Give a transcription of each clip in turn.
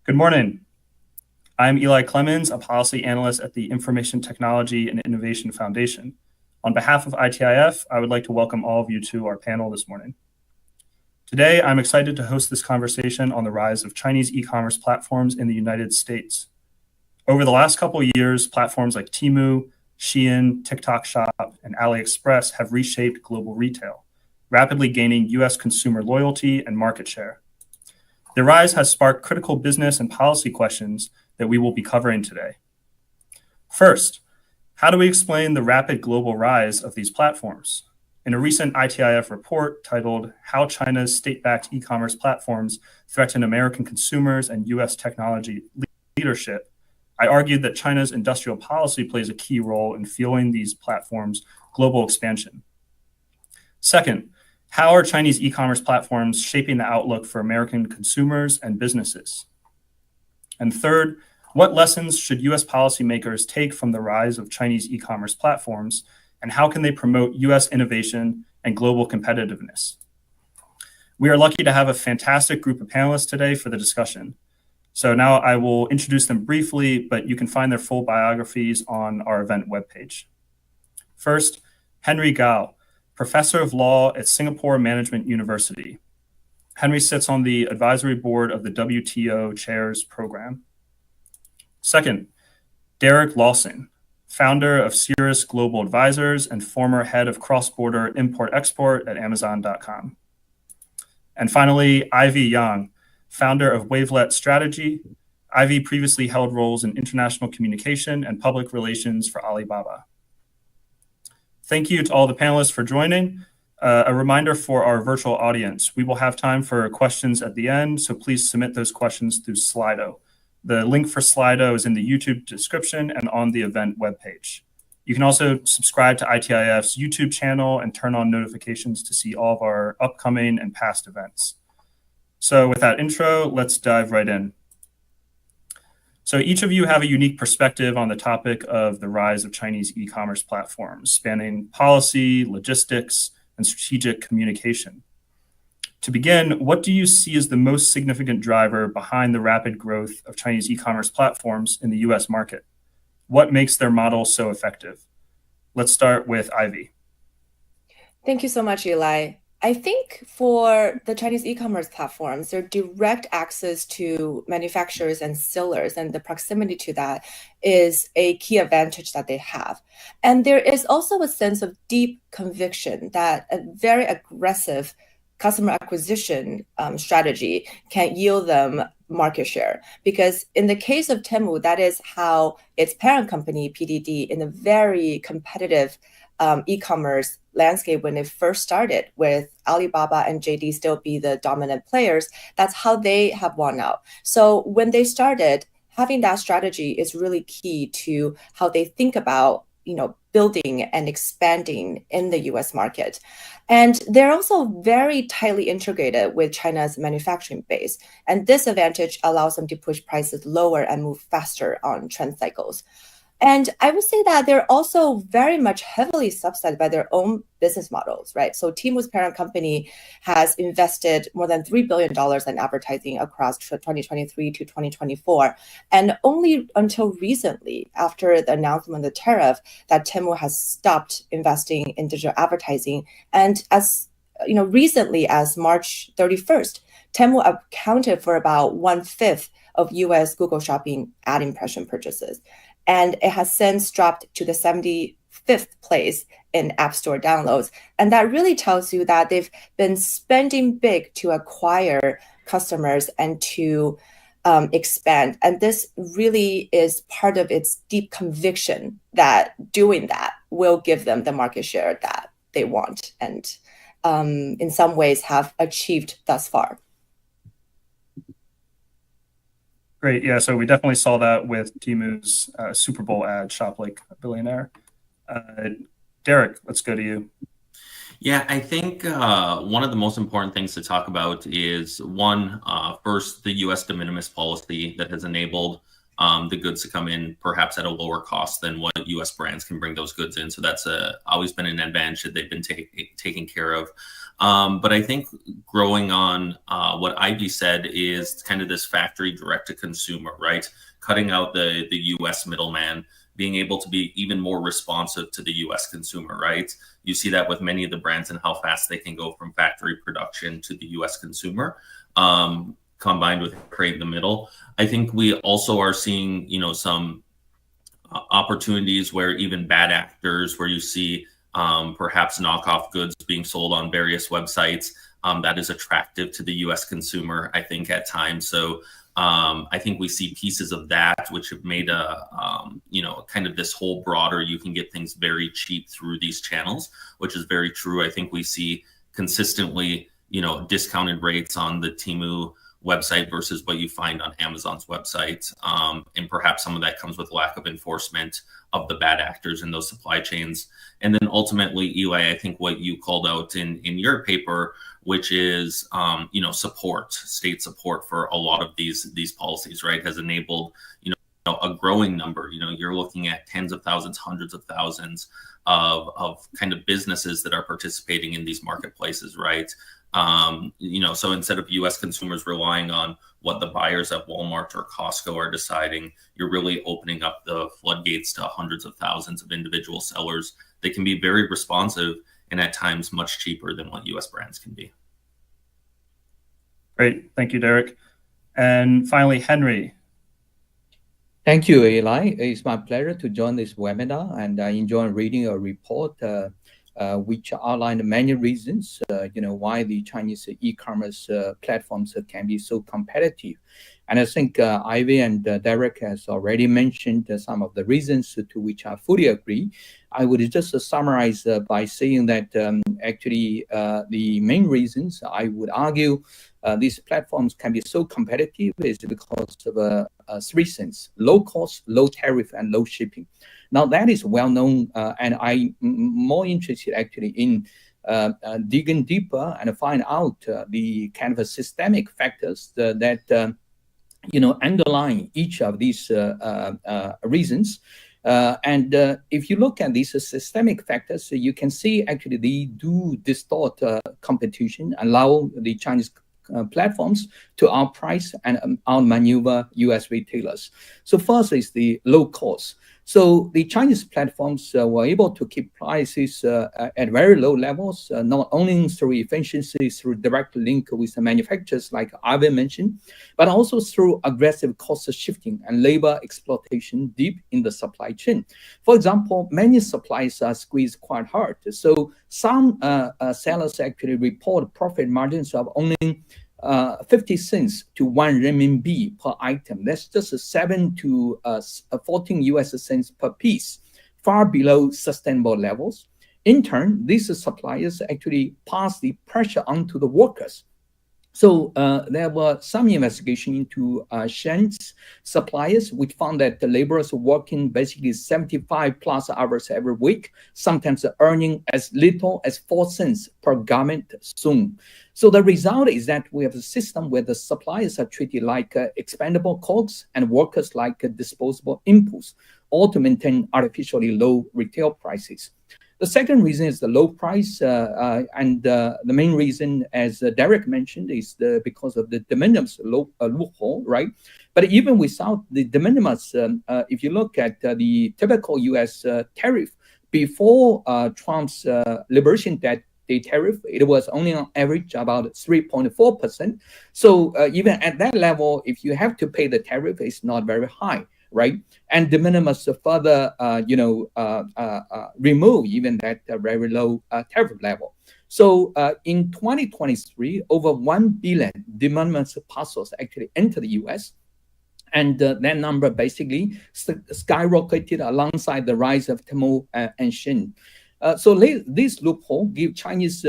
Good morning. I'm Eli Clemens, a policy analyst at the Information Technology and Innovation Foundation. On behalf of ITIF, I would like to welcome all of you to our panel this morning. Today, I'm excited to host this conversation on the rise of Chinese e-commerce platforms in the United States. Over the last couple of years, platforms like Temu, Shein, TikTok Shop, and AliExpress have reshaped global retail, rapidly gaining US consumer loyalty and market share. Their rise has sparked critical business and policy questions that we will be covering today. First, how do we explain the rapid global rise of these platforms? In a recent ITIF report titled How China's State-Backed E-commerce Platforms Threaten American Consumers and US Technology Leadership, I argued that China's industrial policy plays a key role in fueling these platforms' global expansion. Second, how are Chinese e-commerce platforms shaping the outlook for American consumers and businesses? And third, what lessons should US policymakers take from the rise of Chinese e-commerce platforms, and how can they promote US innovation and global competitiveness? We are lucky to have a fantastic group of panelists today for the discussion. So now I will introduce them briefly, but you can find their full biographies on our event webpage. First, Henry Gao, Professor of Law at Singapore Management University. Henry sits on the advisory board of the WTO Chairs Program. Second, Derek Lawson, founder of Cirrus Global Advisors and former head of cross-border import-export at Amazon.com. And finally, Ivy Yang, founder of Wavelet Strategy. Ivy previously held roles in international communication and public relations for Alibaba. Thank you to all the panelists for joining. A reminder for our virtual audience, we will have time for questions at the end, so please submit those questions through Slido. The link for Slido is in the YouTube description and on the event webpage. You can also subscribe to ITIF's YouTube channel and turn on notifications to see all of our upcoming and past events. So with that intro, let's dive right in. So each of you have a unique perspective on the topic of the rise of Chinese e-commerce platforms, spanning policy, logistics, and strategic communication. To begin, what do you see as the most significant driver behind the rapid growth of Chinese e-commerce platforms in the US market? What makes their model so effective? Let's start with Ivy. Thank you so much, Eli. I think for the Chinese e-commerce platforms, their direct access to manufacturers and sellers and the proximity to that is a key advantage that they have. And there is also a sense of deep conviction that a very aggressive customer acquisition strategy can yield them market share. Because in the case of Temu, that is how its parent company, PDD, in a very competitive e-commerce landscape when it first started, with Alibaba and JD still be the dominant players, that's how they have won out. So when they started, having that strategy is really key to how they think about, building and expanding in the US market. And they're also very tightly integrated with China's manufacturing base. And this advantage allows them to push prices lower and move faster on trend cycles. And I would say that they're also very much heavily subsidized by their own business models, right? So Temu's parent company has invested more than $3 billion in advertising across 2023 to 2024. And only until recently, after the announcement of the tariff, that Temu has stopped investing in digital advertising. And as recently as March 31st, Temu accounted for about 1/5 of US Google Shopping ad impression purchases. And it has since dropped to the 75th place in App Store downloads. And that really tells you that they've been spending big to acquire customers and to expand. And this really is part of its deep conviction that doing that will give them the market share that they want and in some ways have achieved thus far. Great. Yeah, so we definitely saw that with Temu's Super Bowl ad, Shop Like a Billionaire. Derek, let's go to you. Yeah, I think one of the most important things to talk about is first, the U.S. de minimis policy that has enabled the goods to come in perhaps at a lower cost than what U.S. brands can bring those goods in. So that's always been an advantage that they've been taking care of. But I think growing on what Ivy said is kind of this factory direct to consumer, right? Cutting out the US middleman, being able to be even more responsive to the US consumer, right? You see that with many of the brands and how fast they can go from factory production to the US consumer, combined with creating the middle. I think we also are seeing, some opportunities where even bad actors, where you see perhaps knockoff goods being sold on various websites, that is attractive to the US consumer, I think, at times. So I think we see pieces of that, which have made kind of this whole broader, you can get things very cheap through these channels, which is very true. I think we see consistently, discounted rates on the Temu website versus what you find on Amazon's website. And perhaps some of that comes with lack of enforcement of the bad actors in those supply chains. And then ultimately, Eli, I think what you called out in your paper, which is, support, state support for a lot of these policies, right, has enabled, a growing number. You're looking at tens of thousands, hundreds of thousands of kind of businesses that are participating in these marketplaces, right? So instead of US consumers relying on what the buyers at Walmart or Costco are deciding, you're really opening up the floodgates to hundreds of thousands of individual sellers that can be very responsive and at times much cheaper than what US brands can be. Great. Thank you, Derek. And finally, Henry. Thank you, Eli. It's my pleasure to join this webinar, and I enjoy reading your report, which outlined many reasons, why the Chinese e-commerce platforms can be so competitive. And I think Ivy and Derek has already mentioned some of the reasons to which I fully agree. I would just summarize by saying that actually the main reasons I would argue these platforms can be so competitive is because of three things: low cost, low tariff, and low shipping. Now that is well known, and I'm more interested actually in digging deeper and find out the kind of systemic factors that underlying each of these reasons. And if you look at these systemic factors, you can see actually they do distort competition, allow the Chinese platforms to outprice and outmaneuver US retailers. So first is the low cost. So the Chinese platforms were able to keep prices at very low levels, not only through efficiency, through direct link with the manufacturers like Ivan mentioned, but also through aggressive cost shifting and labor exploitation deep in the supply chain. For example, many suppliers are squeezed quite hard. So some sellers actually report profit margins of only 50 cents to 1 renminbi per item. That's just 7 to 14 US cents per piece, far below sustainable levels. In turn, these suppliers actually pass the pressure onto the workers. So there were some investigation into Shen's suppliers, which found that the laborers working basically 75 plus hours every week, sometimes earning as little as 4 cents per garment sewn. So the result is that we have a system where the suppliers are treated like expendable cogs and workers like disposable inputs, all to maintain artificially low retail prices. The second reason is the low price, and the main reason, as Derek mentioned, is because of the de minimis loophole, right? But even without the de minimis, if you look at the typical U.S. Tariff before Trump's Liberation Day tariff, it was only on average about 3.4%. So even at that level, if you have to pay the tariff, it's not very high, right? And de minimis further, remove even that very low tariff level. So in 2023, over 1 billion de minimis parcels actually entered the U.S. And that number basically skyrocketed alongside the rise of Temu and Shein. So this loophole gives Chinese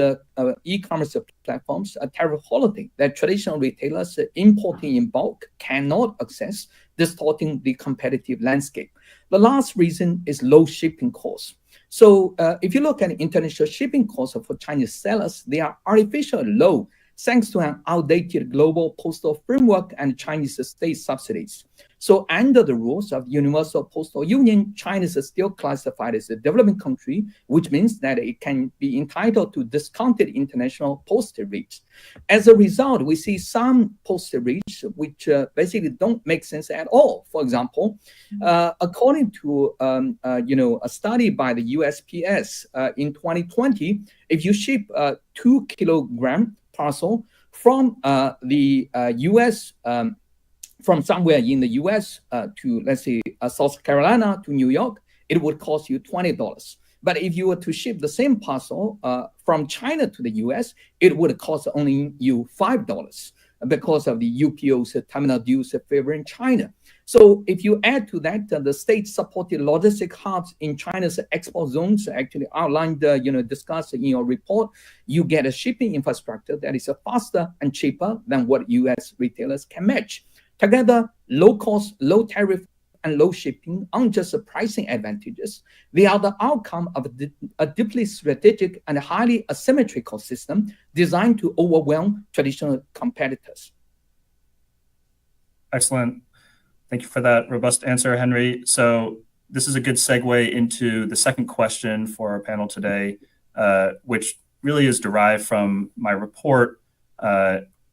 e-commerce platforms a tariff holiday that traditional retailers importing in bulk cannot access, distorting the competitive landscape. The last reason is low shipping costs. So if you look at international shipping costs for Chinese sellers, they are artificially low, thanks to an outdated global postal framework and Chinese state subsidies. So under the rules of Universal Postal Union, China is still classified as a developing country, which means that it can be entitled to discounted international postal rates. As a result, we see some postal rates which basically don't make sense at all. For example, according to a study by the USPS in 2020, if you ship a 2 kilogram parcel from the US, from somewhere in the US to, let's say, South Carolina to New York, it would cost you $20. But if you were to ship the same parcel from China to the US, it would cost only you $5 because of the UPO's terminal dues favoring China. So if you add to that the state-supported logistic hubs in China's export zones actually outlined, discussed in your report, you get a shipping infrastructure that is faster and cheaper than what US retailers can match. Together, low cost, low tariff, and low shipping aren't just pricing advantages. They are the outcome of a deeply strategic and highly asymmetrical system designed to overwhelm traditional competitors. Excellent. Thank you for that robust answer, Henry. So this is a good segue into the second question for our panel today, which really is derived from my report,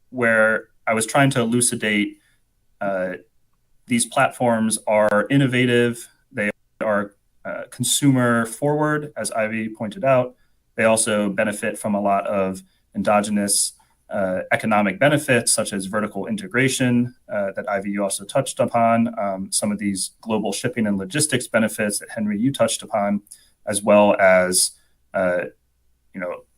where I was trying to elucidate these platforms are innovative, they are consumer forward, as Ivy pointed out. They also benefit from a lot of endogenous economic benefits, such as vertical integration that Ivy, you also touched upon, some of these global shipping and logistics benefits that Henry, you touched upon, as well as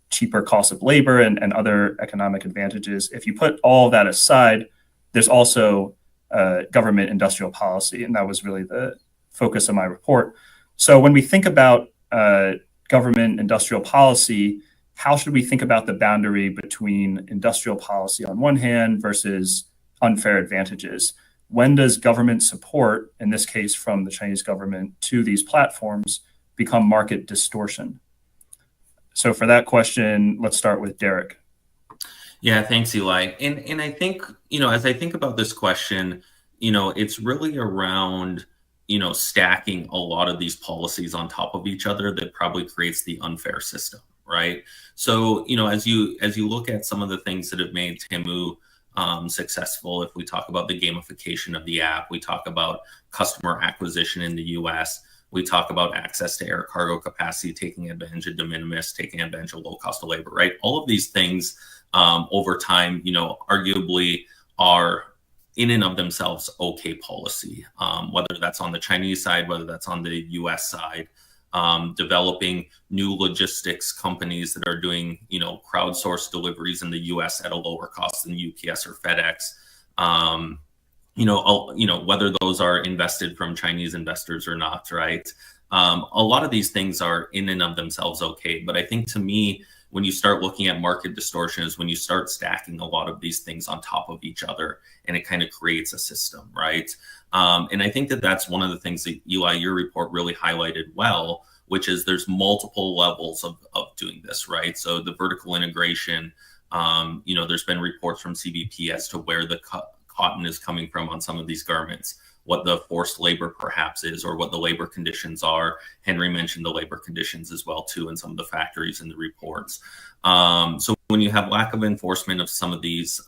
cheaper cost of labor and other economic advantages. If you put all of that aside, there's also government industrial policy, and that was really the focus of my report. So when we think about government industrial policy, how should we think about the boundary between industrial policy on one hand versus unfair advantages? When does government support, in this case from the Chinese government, to these platforms become market distortion? So for that question, let's start with Derek. Yeah, thanks, Eli. And I think, as I think about this question, it's really around, stacking a lot of these policies on top of each other that probably creates the unfair system, right? So, as you look at some of the things that have made Temu successful, if we talk about the gamification of the app, we talk about customer acquisition in the US, we talk about access to air cargo capacity, taking advantage of de minimis, taking advantage of low cost of labor, right? All of these things over time, arguably are in and of themselves okay policy, whether that's on the Chinese side, whether that's on the US side, developing new logistics companies that are doing, crowdsourced deliveries in the US at a lower cost than UPS or FedEx, whether those are invested from Chinese investors or not, right? A lot of these things are in and of themselves okay. But I think to me, when you start looking at market distortion is when you start stacking a lot of these things on top of each other, and it kind of creates a system, right? And I think that that's one of the things that, Eli, your report really highlighted well, which is there's multiple levels of doing this, right? So the vertical integration, there's been reports from CBP as to where the cotton is coming from on some of these garments, what the forced labor perhaps is, or what the labor conditions are. Henry mentioned the labor conditions as well too in some of the factories in the reports. So when you have lack of enforcement of some of these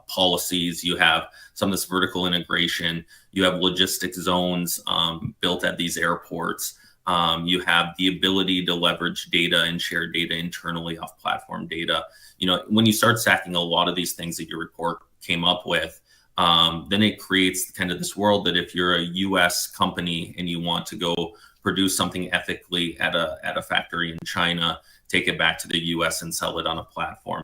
policies, you have some of this vertical integration, you have logistics zones built at these airports, you have the ability to leverage data and share data internally off platform data. When you start stacking a lot of these things that your report came up with, then it creates kind of this world that if you're a US company and you want to go produce something ethically at a factory in China, take it back to the US and sell it on a platform,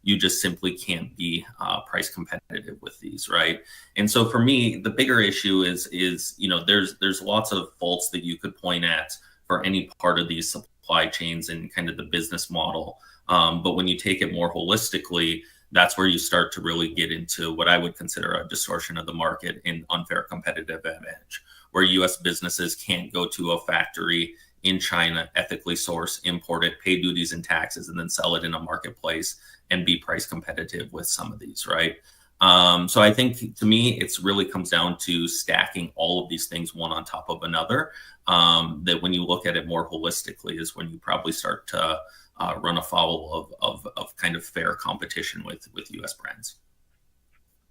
you just simply can't be price competitive with these, right? And so for me, the bigger issue is there's lots of faults that you could point at for any part of these supply chains and kind of the business model. But when you take it more holistically, that's where you start to really get into what I would consider a distortion of the market and unfair competitive advantage, where US businesses can't go to a factory in China, ethically source, import it, pay duties and taxes, and then sell it in a marketplace and be price competitive with some of these, right? So I think to me, it's really comes down to stacking all of these things one on top of another. That when you look at it more holistically is when you probably start to run afoul of kind of fair competition with U.S. brands.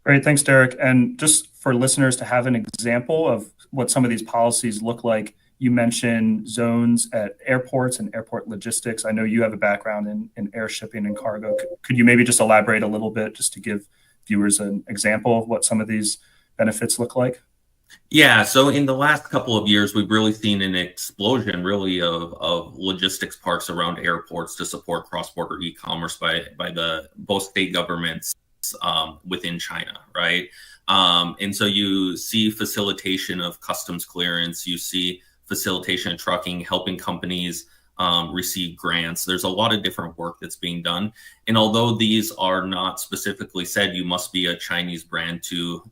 Great, thanks, Derek. And just for listeners to have an example of what some of these policies look like, you mentioned zones at airports and airport logistics. I know you have a background in air shipping and cargo. Could you maybe just elaborate a little bit just to give viewers an example of what some of these benefits look like? Yeah, so in the last couple of years, we've really seen an explosion really of logistics parks around airports to support cross-border e-commerce by the both state governments within China, right? And so you see facilitation of customs clearance, you see facilitation of trucking, helping companies receive grants. There's a lot of different work that's being done. And although these are not specifically said, you must be a Chinese brand to,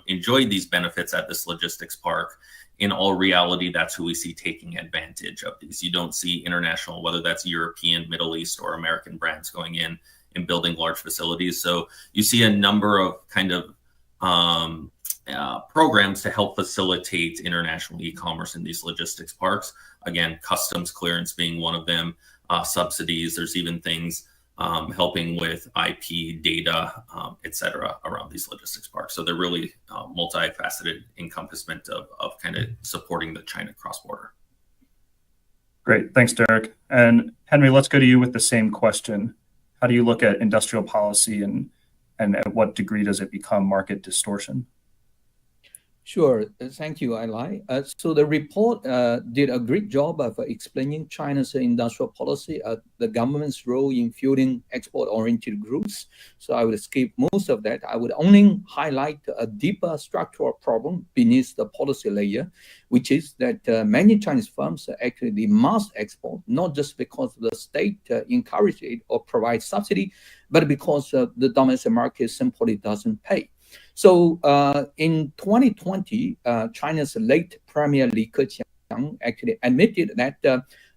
enjoy these benefits at this logistics park. In all reality, that's who we see taking advantage of these. You don't see international, whether that's European, Middle East, or American brands going in and building large facilities. So you see a number of kind of programs to help facilitate international e-commerce in these logistics parks. Again, customs clearance being one of them, subsidies. There's even things helping with IP data, et cetera, around these logistics parks. So they're really multifaceted encompassment of kind of supporting the China cross-border. Great, thanks, Derek. And Henry, let's go to you with the same question. How do you look at industrial policy and at what degree does it become market distortion? Sure. Thank you, Eli. So the report did a great job of explaining China's industrial policy, the government's role in fueling export-oriented growth. So I would skip most of that. I would only highlight a deeper structural problem beneath the policy layer, which is that many Chinese firms actually they must export, not just because the state encourages it or provides subsidy, but because the domestic market simply doesn't pay. So in 2020, China's late Premier Li Keqiang actually admitted that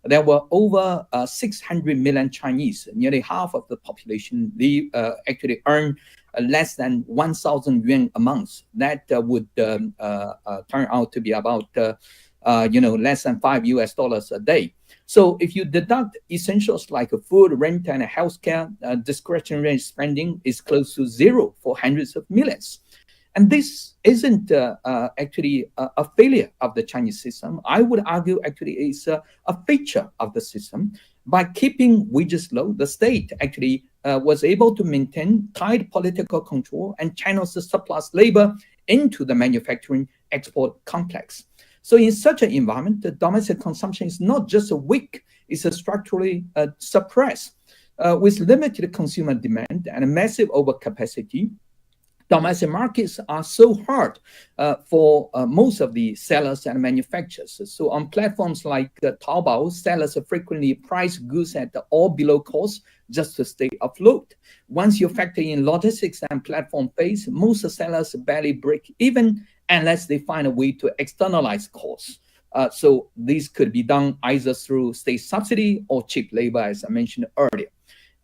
there were over 600 million Chinese, nearly half of the population, they actually earn less than 1,000 yuan a month. That would turn out to be about less than $5 a day. So if you deduct essentials like food, rent, and healthcare, discretionary spending is close to zero for hundreds of millions. And this isn't actually a failure of the Chinese system. I would argue actually it's a feature of the system. By keeping wages low, the state actually was able to maintain tight political control and channels the surplus labor into the manufacturing export complex. So in such an environment, the domestic consumption is not just weak, it's structurally suppressed. With limited consumer demand and a massive overcapacity, domestic markets are so hard for most of the sellers and manufacturers. So on platforms like Taobao, sellers frequently price goods at or below cost just to stay afloat. Once you factor in logistics and platform fees, most sellers barely break even unless they find a way to externalize costs. So this could be done either through state subsidy or cheap labor, as I mentioned earlier.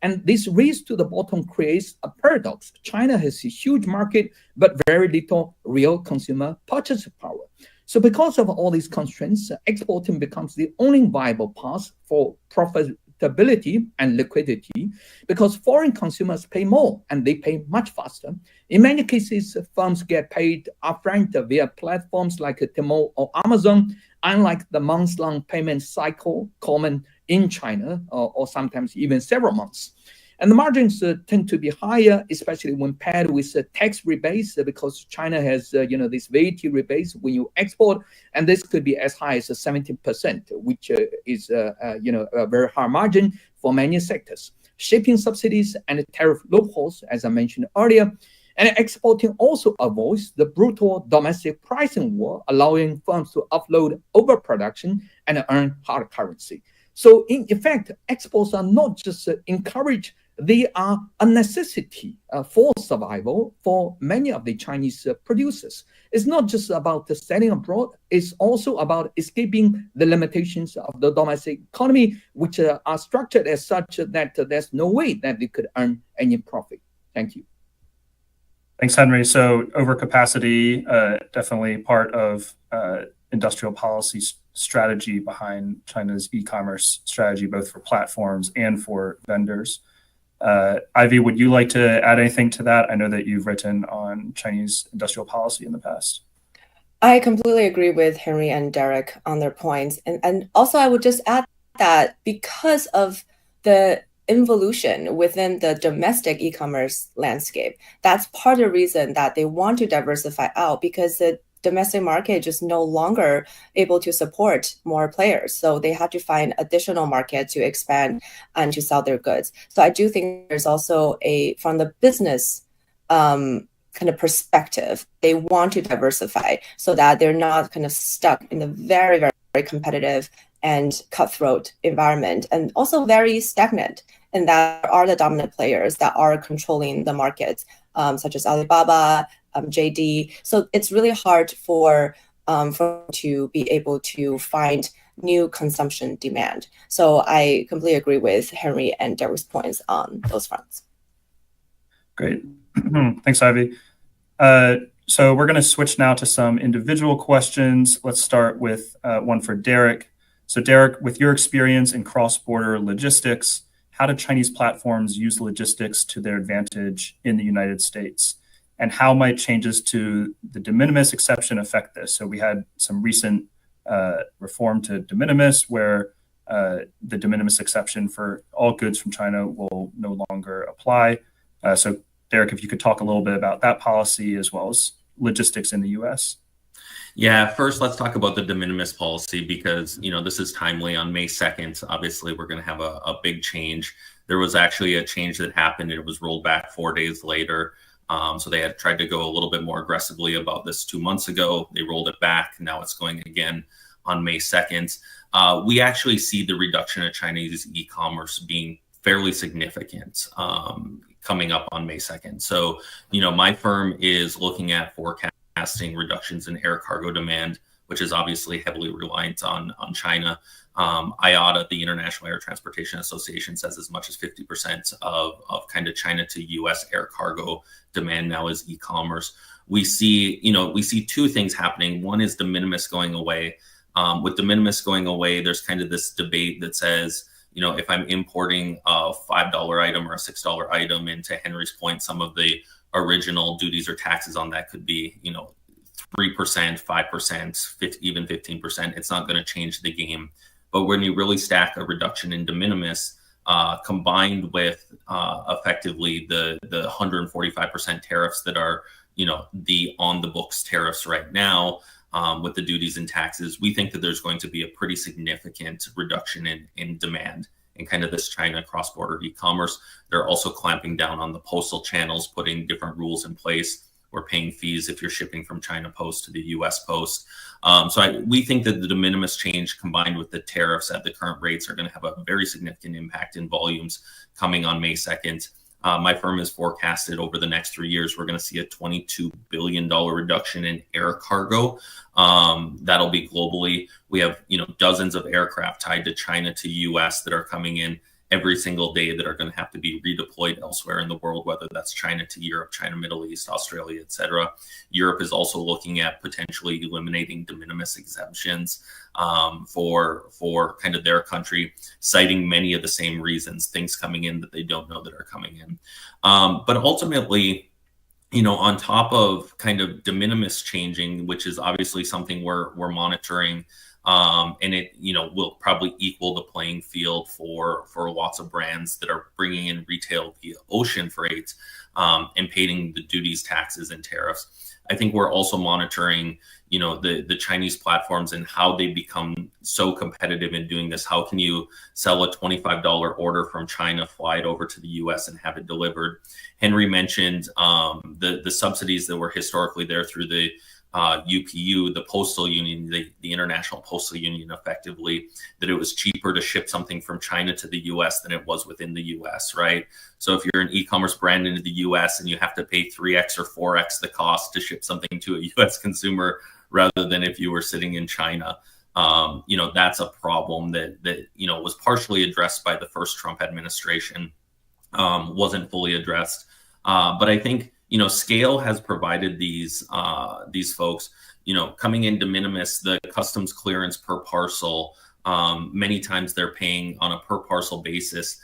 And this race to the bottom creates a paradox. China has a huge market, but very little real consumer purchasing power. So because of all these constraints, exporting becomes the only viable path for profitability and liquidity, because foreign consumers pay more and they pay much faster. In many cases, firms get paid upfront via platforms like Tmall or Amazon, unlike the months-long payment cycle common in China, or sometimes even several months. And the margins tend to be higher, especially when paired with tax rebates, because China has, this VAT rebates when you export, and this could be as high as 17%, which is, a very high margin for many sectors. Shipping subsidies and tariff loopholes, as I mentioned earlier, and exporting also avoids the brutal domestic pricing war, allowing firms to offload overproduction and earn hard currency. So in effect, exports are not just encouraged they are a necessity for survival for many of the Chinese producers. It's not just about the selling abroad, it's also about escaping the limitations of the domestic economy, which are structured as such that there's no way that they could earn any profit. Thank you. Thanks, Henry. So overcapacity, definitely part of industrial policy strategy behind China's e-commerce strategy, both for platforms and for vendors. Ivy, would you like to add anything to that? I know that you've written on Chinese industrial policy in the past. I completely agree with Henry and Derek on their points. And also I would just add that because of the involution within the domestic e-commerce landscape, that's part of the reason that they want to diversify out, because the domestic market just no longer able to support more players. So they have to find additional market to expand and to sell their goods. So I do think there's also from the business kind of perspective, they want to diversify so that they're not kind of stuck in a very, very, very competitive and cutthroat environment, and also very stagnant. And that are the dominant players that are controlling the markets, such as Alibaba, JD. So it's really hard for to be able to find new consumption demand. So I completely agree with Henry and Derek's points on those fronts. Great. Thanks, Ivy. So we're going to switch now to some individual questions. Let's start with one for Derek. So Derek, with your experience in cross-border logistics, how do Chinese platforms use logistics to their advantage in the United States? And how might changes to the de minimis exception affect this? So we had some recent reform to de minimis, where the de minimis exception for all goods from China will no longer apply. So Derek, if you could talk a little bit about that policy as well as logistics in the US. Yeah, first let's talk about the de minimis policy, because this is timely. On May 2nd, obviously we're going to have a big change. There was actually a change that happened, and it was rolled back 4 days later. So they had tried to go a little bit more aggressively about this 2 months ago. They rolled it back. Now it's going again on May 2nd. We actually see the reduction of Chinese e-commerce being fairly significant coming up on May 2nd. So, my firm is looking at forecasting reductions in air cargo demand, which is obviously heavily reliant on China. IATA, the International Air Transportation Association, says as much as 50% of kind of China to US air cargo demand now is e-commerce. We see two things happening. One is de minimis going away. With de minimis going away, there's kind of this debate that says, if I'm importing a $5 item or a $6 item, and to Henry's point, some of the original duties or taxes on that could be, 3%, 5%, even 15%. It's not going to change the game. But when you really stack a reduction in de minimis, combined with effectively the 145% tariffs that are, the on the books tariffs right now, with the duties and taxes, we think that there's going to be a pretty significant reduction in demand in kind of this China cross-border e-commerce. They're also clamping down on the postal channels, putting different rules in place. We're paying fees if you're shipping from China Post to the US Post. We think that the de minimis change combined with the tariffs at the current rates are going to have a very significant impact in volumes coming on May 2nd. My firm has forecasted over the next 3 years, we're going to see a $22 billion reduction in air cargo. That'll be globally. We have, dozens of aircraft tied to China to US that are coming in every single day that are going to have to be redeployed elsewhere in the world, whether that's China to Europe, China, Middle East, Australia, etc. Europe is also looking at potentially eliminating de minimis exemptions for kind of their country, citing many of the same reasons, things coming in that they don't know that are coming in. But ultimately, on top of kind of de minimis changing, which is obviously something we're monitoring, and it will probably equal the playing field for lots of brands that are bringing in retail via ocean freight, and paying the duties, taxes, and tariffs. I think we're also monitoring the Chinese platforms and how they become so competitive in doing this. How can you sell a $25 order from China, fly it over to the US, and have it delivered? Henry mentioned the subsidies that were historically there through the UPU, the postal union, the International Postal Union, effectively, that it was cheaper to ship something from China to the US than it was within the US, right? So if you're an e-commerce brand into the US and you have to pay 3x or 4x the cost to ship something to a US consumer rather than if you were sitting in China, that's a problem that was partially addressed by the first Trump administration, wasn't fully addressed. But I think, scale has provided these folks, coming in de minimis, the customs clearance per parcel. Many times they're paying on a per parcel basis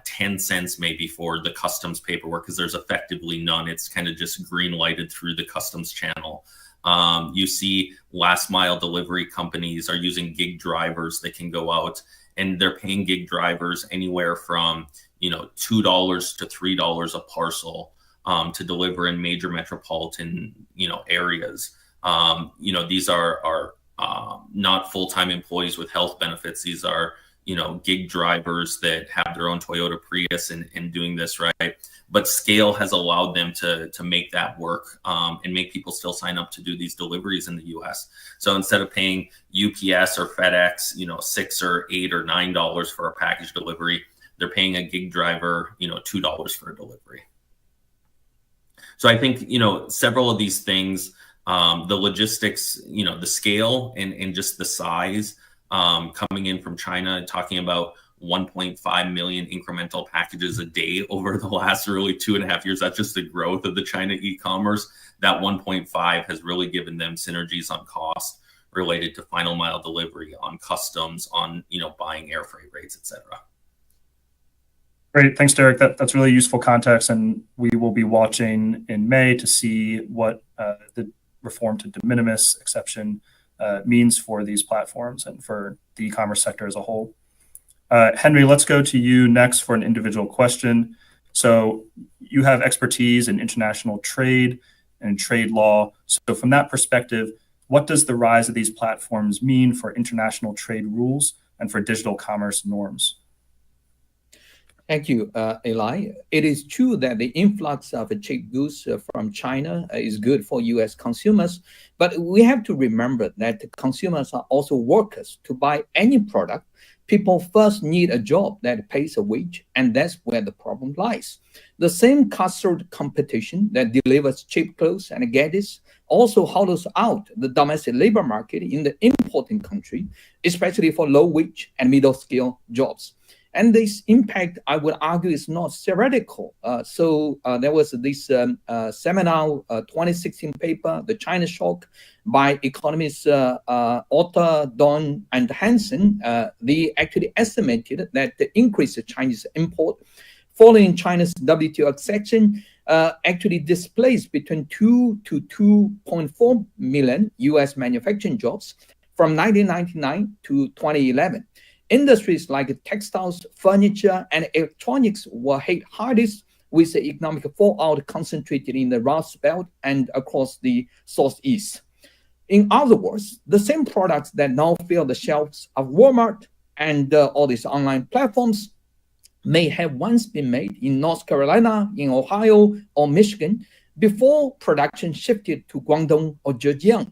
10 cents maybe for the customs paperwork because there's effectively none. It's kind of just green lighted through the customs channel. You see last mile delivery companies are using gig drivers that can go out and they're paying gig drivers anywhere from $2 to $3 a parcel to deliver in major metropolitan areas. These are not full-time employees with health benefits. These are gig drivers that have their own Toyota Prius and doing this, right? But scale has allowed them to make that work and make people still sign up to do these deliveries in the US. So instead of paying UPS or FedEx, $6 or $8 or $9 for a package delivery, they're paying a gig driver, $2 for a delivery. So I think, several of these things, the logistics, the scale and just the size coming in from China, talking about 1.5 million incremental packages a day over the last really 2.5 years. That's just the growth of the China e-commerce. That 1.5 has really given them synergies on cost related to final mile delivery, on customs, on buying air freight rates, etc. Great, thanks, Derek. That's really useful context, and we will be watching in May to see what the reform to de minimis exception means for these platforms and for the e-commerce sector as a whole. Henry, let's go to you next for an individual question. So you have expertise in international trade and trade law. So from that perspective, what does the rise of these platforms mean for international trade rules and for digital commerce norms? Thank you, Eli. It is true that the influx of cheap goods from China is good for U.S. consumers, but we have to remember that consumers are also workers. To buy any product, people first need a job that pays a wage, and that's where the problem lies. The same cutthroat competition that delivers cheap clothes and gadgets also hollows out the domestic labor market in the importing country, especially for low-wage and middle-scale jobs. And this impact, I would argue, is not theoretical. There was this seminal 2016 paper, The China Shock, by economists Otto, Don, and Hansen. They actually estimated that the increase of Chinese import following China's WTO accession actually displaced between 2 to 2.4 million U.S. manufacturing jobs from 1999 to 2011. Industries like textiles, furniture, and electronics were hit hardest, with the economic fallout concentrated in the Rust Belt and across the Southeast. In other words, the same products that now fill the shelves of Walmart and all these online platforms may have once been made in North Carolina, in Ohio, or Michigan before production shifted to Guangdong or Zhejiang.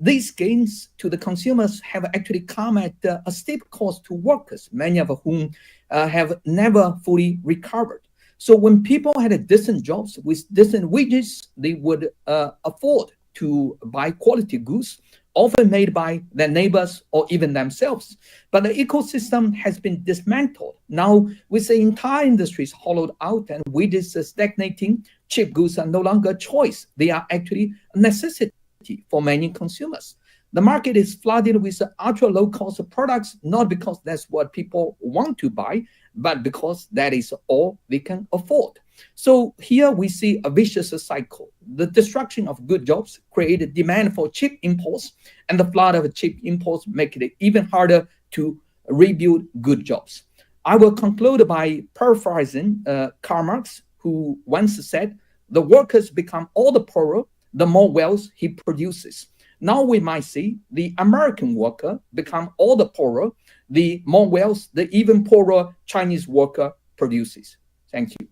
These gains to the consumers have actually come at a steep cost to workers, many of whom have never fully recovered. So when people had decent jobs with decent wages, they would afford to buy quality goods, often made by their neighbors or even themselves. But the ecosystem has been dismantled. Now, with the entire industries hollowed out and wages stagnating, cheap goods are no longer a choice. They are actually a necessity for many consumers. The market is flooded with ultra low-cost products, not because that's what people want to buy, but because that is all they can afford. So here we see a vicious cycle. The destruction of good jobs created demand for cheap imports, and the flood of cheap imports make it even harder to rebuild good jobs. I will conclude by paraphrasing Karl Marx, who once said, "The workers become all the poorer the more wealth he produces." Now we might see the American worker become all the poorer, the more wealth the even poorer Chinese worker produces. Thank you.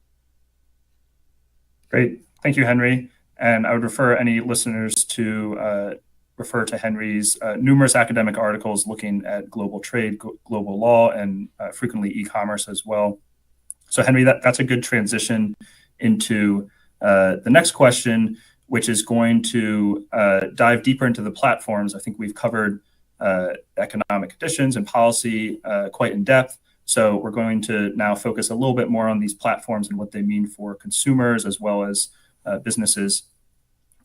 Great. Thank you, Henry. And I would refer any listeners to refer to Henry's numerous academic articles looking at global trade, global law, and frequently e-commerce as well. So Henry, that's a good transition into the next question, which is going to dive deeper into the platforms. I think we've covered economic conditions and policy quite in depth. So we're going to now focus a little bit more on these platforms and what they mean for consumers as well as businesses,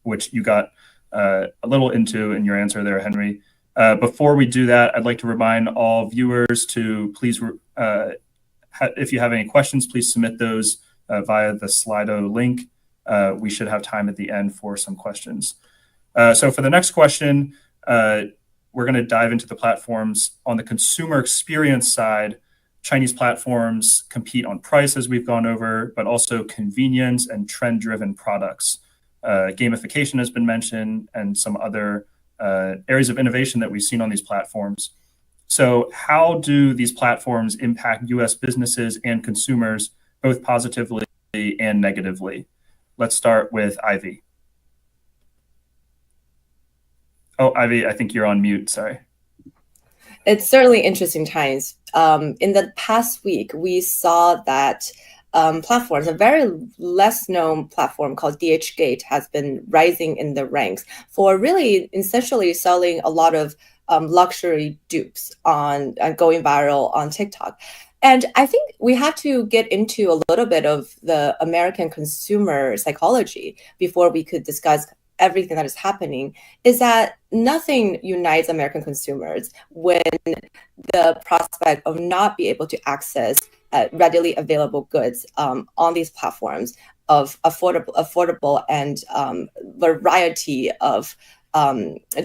which you got a little into in your answer there, Henry. Before we do that, I'd like to remind all viewers to please, if you have any questions, please submit those via the Slido link. We should have time at the end for some questions. So for the next question, we're going to dive into the platforms. On the consumer experience side, Chinese platforms compete on price, as we've gone over, but also convenience and trend-driven products. Gamification has been mentioned, and some other areas of innovation that we've seen on these platforms. So how do these platforms impact U.S. businesses and consumers, both positively and negatively? Let's start with Ivy. Oh, Ivy, I think you're on mute. Sorry. It's certainly interesting times. In the past week, we saw that platforms, a very less known platform called DHgate has been rising in the ranks for really essentially selling a lot of luxury dupes on going viral on TikTok. And I think we have to get into a little bit of the American consumer psychology before we could discuss everything that is happening. Is that nothing unites American consumers when the prospect of not be able to access readily available goods on these platforms of affordable and variety of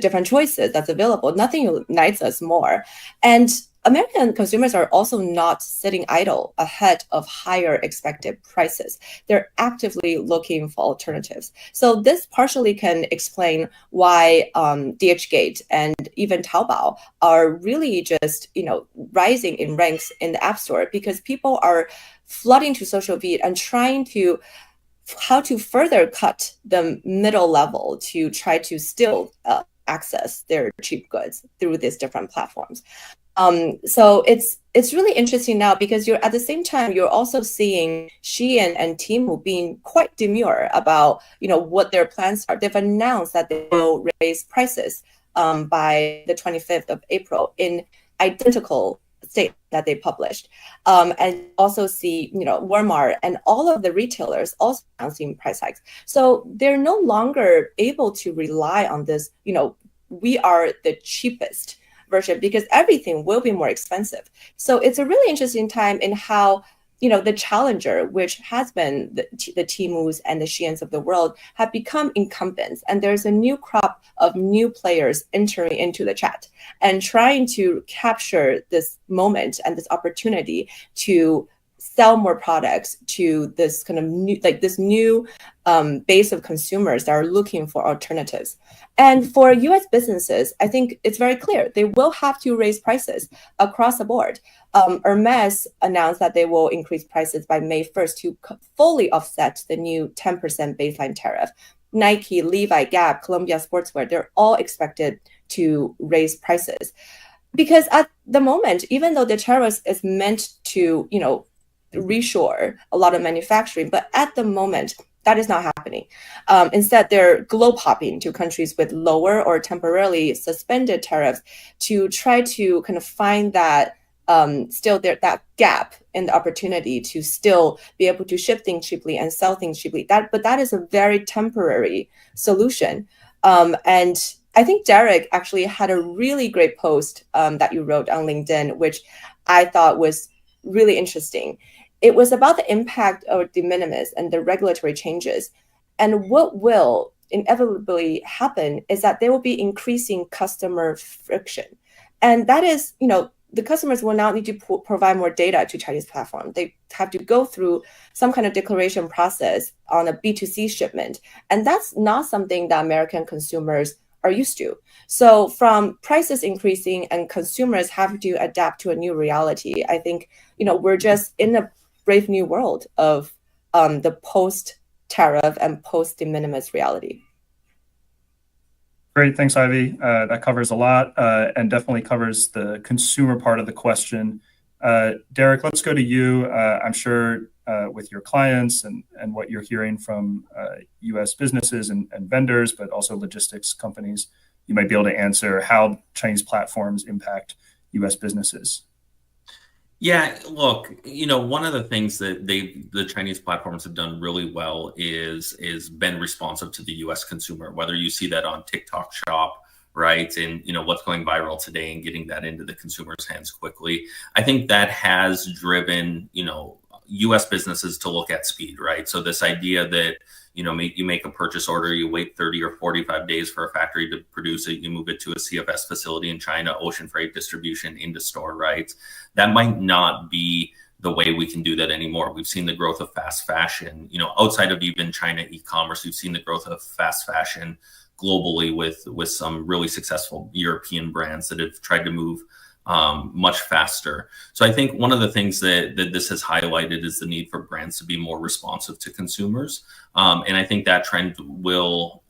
different choices that's available. Nothing unites us more. And American consumers are also not sitting idle ahead of higher expected prices. They're actively looking for alternatives. So this partially can explain why DHgate and even Taobao are really just, rising in ranks in the App Store, because people are flooding to social feed and trying to how to further cut the middle level to try to still access their cheap goods through these different platforms. So it's really interesting now, because you're at the same time, you're also seeing Shein and Temu being quite demure about, what their plans are. They've announced that they will raise prices by the 25th of April in identical state that they published. And also see, Walmart and all of the retailers also announcing price hikes. So they're no longer able to rely on this, we are the cheapest version, because everything will be more expensive. So it's a really interesting time in how, the challenger, which has been the Temus and the Sheins of the world, have become incumbents. And there's a new crop of new players entering into the chat and trying to capture this moment and this opportunity to sell more products to this kind of new base of consumers that are looking for alternatives. And for US businesses, I think it's very clear they will have to raise prices across the board. Hermes announced that they will increase prices by May 1st to fully offset the new 10% baseline tariff. Nike, Levi, Gap, Columbia Sportswear, they're all expected to raise prices. Because at the moment, even though the tariff is meant to, reshore a lot of manufacturing, but at the moment, that is not happening. Instead, they're globe hopping to countries with lower or temporarily suspended tariffs to try to kind of find that that gap in the opportunity to still be able to ship things cheaply and sell things cheaply. But that is a very temporary solution. And I think Derek actually had a really great post that you wrote on LinkedIn, which I thought was really interesting. It was about the impact of de minimis and the regulatory changes. And what will inevitably happen is that there will be increasing customer friction. And that is, the customers will now need to provide more data to Chinese platforms. They have to go through some kind of declaration process on a B2C shipment. And that's not something that American consumers are used to. So from prices increasing and consumers having to adapt to a new reality, I think, we're just in a brave new world of the post tariff and post-de minimis reality. Great, thanks, Ivy. That covers a lot and definitely covers the consumer part of the question. Derek, let's go to you. I'm sure with your clients and what you're hearing from U.S. businesses and vendors, but also logistics companies, you might be able to answer how Chinese platforms impact U.S. businesses. Yeah, look, one of the things that the Chinese platforms have done really well is been responsive to the U.S. consumer, whether you see that on TikTok Shop, right? And, what's going viral today and getting that into the consumer's hands quickly. I think that has driven, U.S. businesses to look at speed, right? So this idea that, you make a purchase order, you wait 30 or 45 days for a factory to produce it, you move it to a CFS facility in China, ocean freight distribution into store, right? That might not be the way we can do that anymore. We've seen the growth of fast fashion, outside of even China e-commerce, we've seen the growth of fast fashion globally with some really successful European brands that have tried to move much faster. So I think one of the things that this has highlighted is the need for brands to be more responsive to consumers. And I think that trend will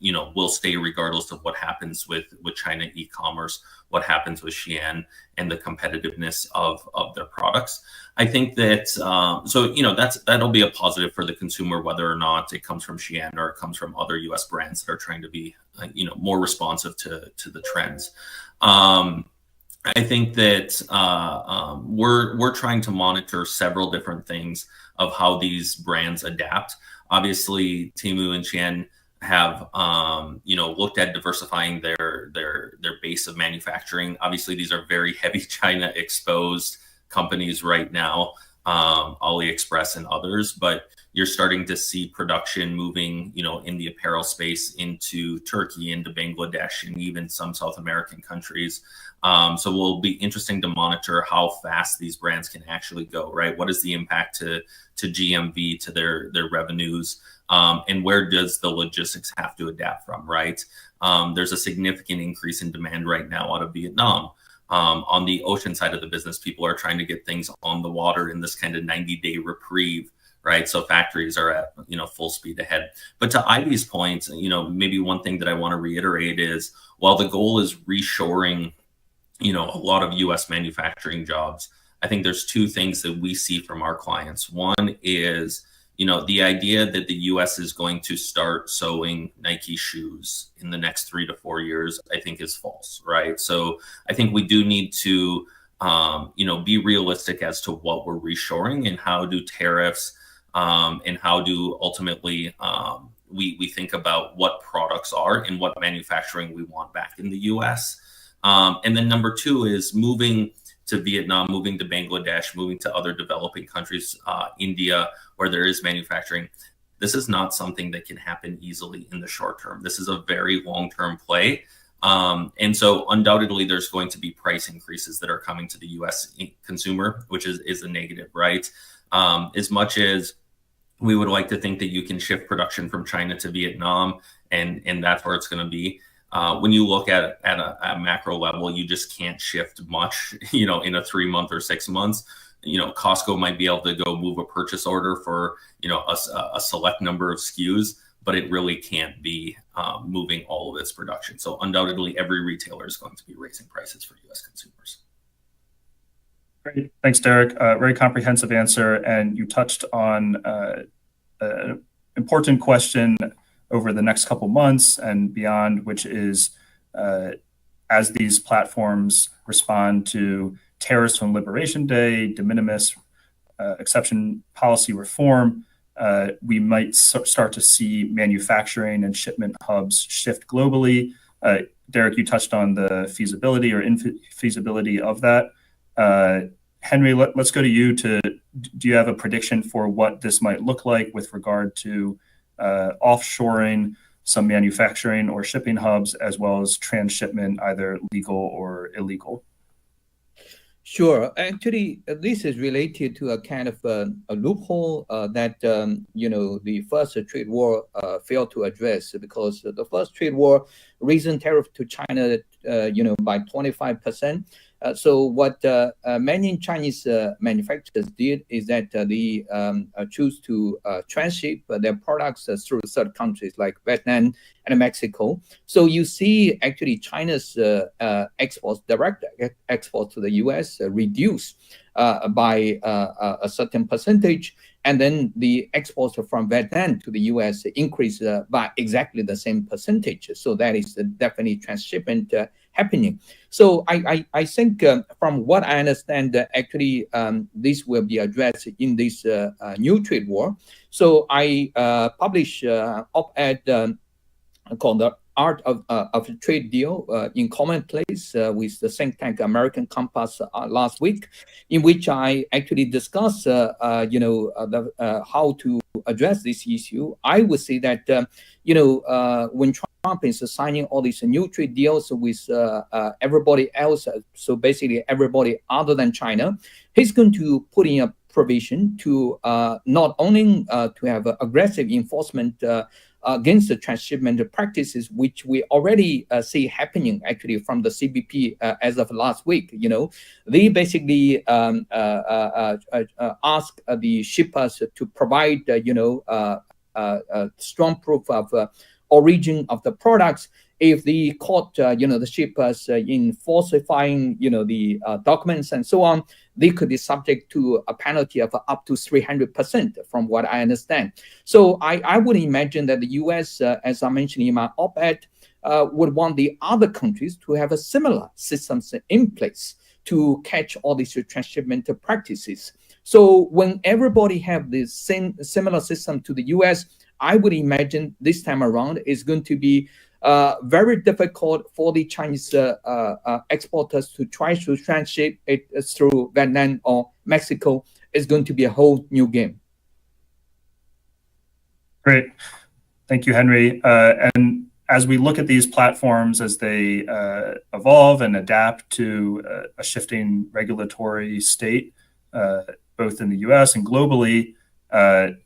stay regardless of what happens with China e-commerce, what happens with Shein and the competitiveness of their products. I think that, that'll be a positive for the consumer, whether or not it comes from Shein or it comes from other US brands that are trying to be, more responsive to the trends. I think that we're trying to monitor several different things of how these brands adapt. Obviously, Temu and Shein have looked at diversifying their base of manufacturing. Obviously, these are very heavy China exposed companies right now, AliExpress and others, but you're starting to see production moving, in the apparel space into Turkey, into Bangladesh, and even some South American countries. So it will be interesting to monitor how fast these brands can actually go, right? What is the impact to GMV, to their revenues, and where does the logistics have to adapt from, right? There's a significant increase in demand right now out of Vietnam. On the ocean side of the business, people are trying to get things on the water in this kind of 90-day reprieve, right? So factories are at, full speed ahead. But to Ivy's point, maybe one thing that I want to reiterate is, while the goal is reshoring, a lot of US manufacturing jobs, I think there's two things that we see from our clients. One is, the idea that the US is going to start sewing Nike shoes in the next 3 to 4 years, I think is false, right? So I think we do need to, be realistic as to what we're reshoring and how do tariffs and how do ultimately we think about what products are and what manufacturing we want back in the US. And then number two is moving to Vietnam, moving to Bangladesh, moving to other developing countries, India, where there is manufacturing. This is not something that can happen easily in the short term. This is a very long-term play. And so undoubtedly there's going to be price increases that are coming to the US consumer, which is a negative, right? As much as we would like to think that you can shift production from China to Vietnam and that's where it's going to be. When you look at a macro level, you just can't shift much, in a 3 month or 6 months. Costco might be able to go move a purchase order for, a select number of SKUs, but it really can't be moving all of its production. So undoubtedly, every retailer is going to be raising prices for US consumers. Great. Thanks, Derek. Very comprehensive answer. And you touched on an important question over the next couple months and beyond, which is as these platforms respond to tariffs from Liberation Day, de minimis exception policy reform, we might start to see manufacturing and shipment hubs shift globally. Derek, you touched on the feasibility or infeasibility of that. Henry, let's go to you. Do you have a prediction for what this might look like with regard to offshoring some manufacturing or shipping hubs, as well as transshipment, either legal or illegal? Sure. Actually, this is related to a kind of a loophole that, the first trade war failed to address, because the first trade war raised tariff to China, by 25%. So what many Chinese manufacturers did is that they choose to transship their products through third countries like Vietnam and Mexico. So you see actually China's exports, direct exports to the US reduce by a certain percentage. And then the exports from Vietnam to the US increase by exactly the same percentage. So that is definitely transshipment happening. So I think from what I understand, actually this will be addressed in this new trade war. So I published op-ed called the Art of a Trade Deal in Commonplace with the think tank American Compass last week, in which I actually discussed, how to address this issue. I would say that, when Trump is signing all these new trade deals with everybody else, so basically everybody other than China, he's going to put in a provision to not only to have aggressive enforcement against the transshipment practices, which we already see happening actually from the CBP as of last week. They basically ask the shippers to provide, strong proof of origin of the products. If they caught, the shippers in falsifying, the documents and so on, they could be subject to a penalty of up to 300%, from what I understand. So I would imagine that the US, as I mentioned in my op-ed, would want the other countries to have a similar systems in place to catch all these transshipment practices. So when everybody have the similar system to the US, I would imagine this time around is going to be very difficult for the Chinese exporters to try to transship it through Vietnam or Mexico. It's going to be a whole new game. Great. Thank you, Henry. And as we look at these platforms as they evolve and adapt to a shifting regulatory state, both in the US and globally,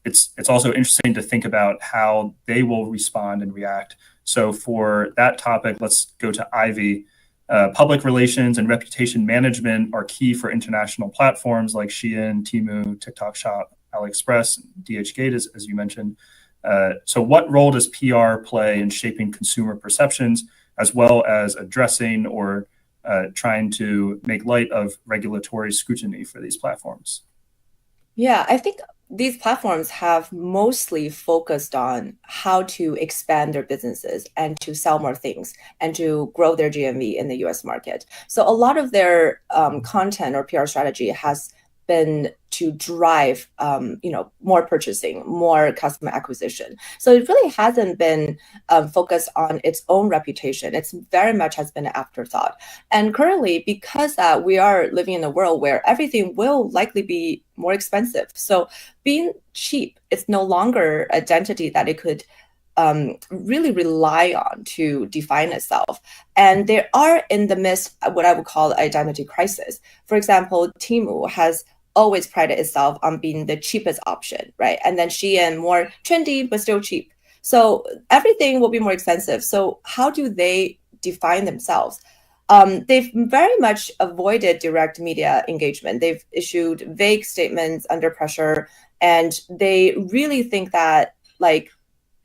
it's also interesting to think about how they will respond and react. So for that topic, let's go to Ivy. Public relations and reputation management are key for international platforms like Shein, Temu, TikTok Shop, AliExpress, DHgate, as you mentioned. So what role does PR play in shaping consumer perceptions, as well as addressing or trying to make light of regulatory scrutiny for these platforms? Yeah, I think these platforms have mostly focused on how to expand their businesses and to sell more things and to grow their GMV in the US market. So a lot of their content or PR strategy has been to drive, more purchasing, more customer acquisition. So it really hasn't been focused on its own reputation. It's very much has been an afterthought. And currently, because we are living in a world where everything will likely be more expensive. So being cheap, it's no longer an identity that it could really rely on to define itself. And they are in the midst of what I would call identity crisis. For example, Temu has always prided itself on being the cheapest option, right? And then Shein, more trendy, but still cheap. So everything will be more expensive. So how do they define themselves? They've very much avoided direct media engagement. They've issued vague statements under pressure, and they really think that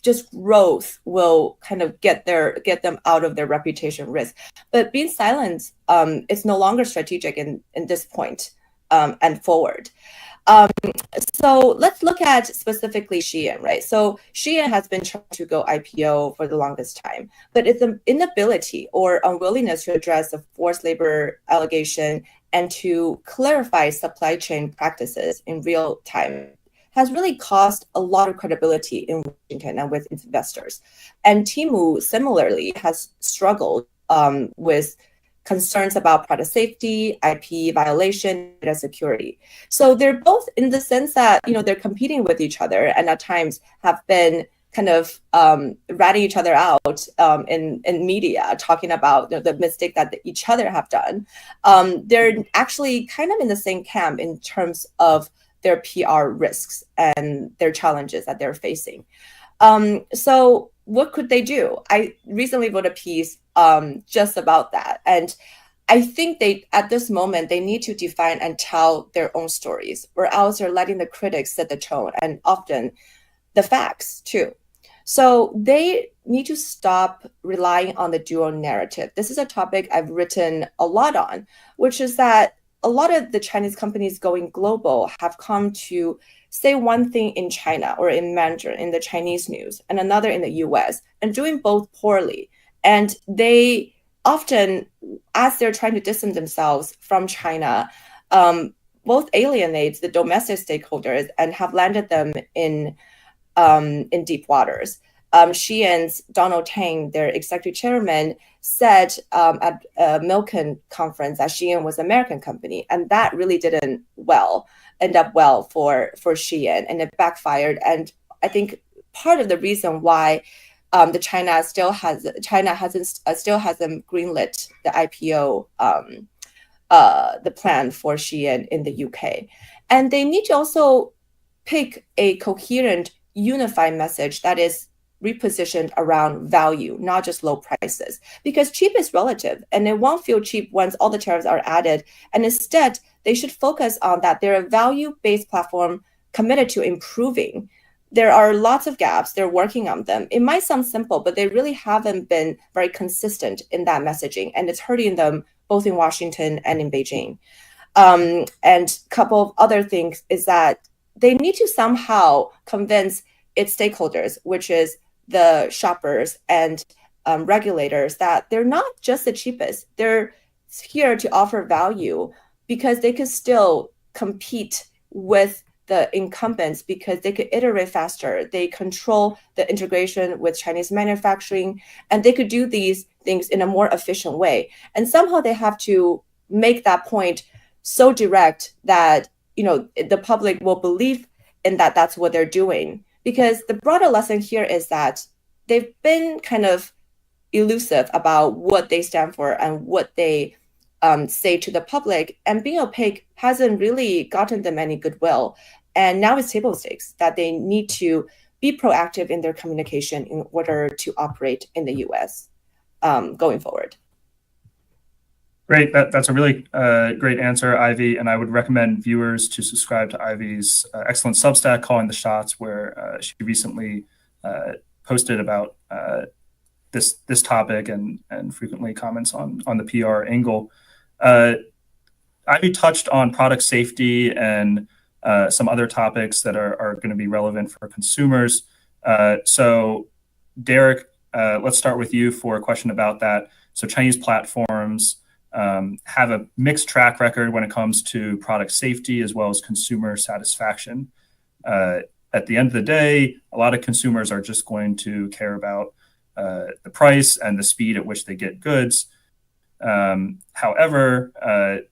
just growth will kind of get them out of their reputation risk. But being silent, it's no longer strategic in this point. And forward. So let's look at specifically Shein, right? So Shein has been trying to go IPO for the longest time, but its inability or unwillingness to address the forced labor allegation and to clarify supply chain practices in real time has really caused a lot of credibility in Washington and with its investors. And Temu similarly has struggled with concerns about product safety, IP violation, data security. So they're both in the sense that, they're competing with each other and at times have been kind of ratting each other out in media, talking about the mistake that each other have done. They're actually kind of in the same camp in terms of their PR risks and their challenges that they're facing. So what could they do? I recently wrote a piece just about that. And I think at this moment, they need to define and tell their own stories, or else they're letting the critics set the tone, and often the facts too. So they need to stop relying on the dual narrative. This is a topic I've written a lot on, which is that a lot of the Chinese companies going global have come to say one thing in China or in Mandarin, in the Chinese news, and another in the US, and doing both poorly. And they often, as they're trying to distance themselves from China, both alienate the domestic stakeholders and have landed them in deep waters. Shein's Donald Tang, their executive chairman, said at a Milken conference that Shein was an American company, and that really didn't end up well for Shein, and it backfired. And I think part of the reason why China hasn't greenlit the IPO, the plan for Shein in the UK, and they need to also pick a coherent, unified message that is repositioned around value, not just low prices, because cheap is relative and it won't feel cheap once all the tariffs are added. And instead, they should focus on that they're a value-based platform committed to improving. There are lots of gaps. They're working on them. It might sound simple, but they really haven't been very consistent in that messaging, and it's hurting them both in Washington and in Beijing. And a couple of other things is that they need to somehow convince its stakeholders, which is the shoppers and regulators, that they're not just the cheapest. They're here to offer value because they could still compete with the incumbents because they could iterate faster. They control the integration with Chinese manufacturing, and they could do these things in a more efficient way. And somehow they have to make that point so direct that, you know, the public will believe in that that's what they're doing. Because the broader lesson here is that they've been kind of elusive about what they stand for and what they say to the public, and being opaque hasn't really gotten them any goodwill. And now it's table stakes that they need to be proactive in their communication in order to operate in the US going forward. Great. That's a really great answer, Ivy. And I would recommend viewers to subscribe to Ivy's excellent Substack, Calling the Shots, where she recently posted about this topic and frequently comments on the PR angle. Ivy touched on product safety and some other topics that are going to be relevant for consumers. So Derek, let's start with you for a question about that. So Chinese platforms have a mixed track record when it comes to product safety as well as consumer satisfaction. At the end of the day, a lot of consumers are just going to care about the price and the speed at which they get goods. However,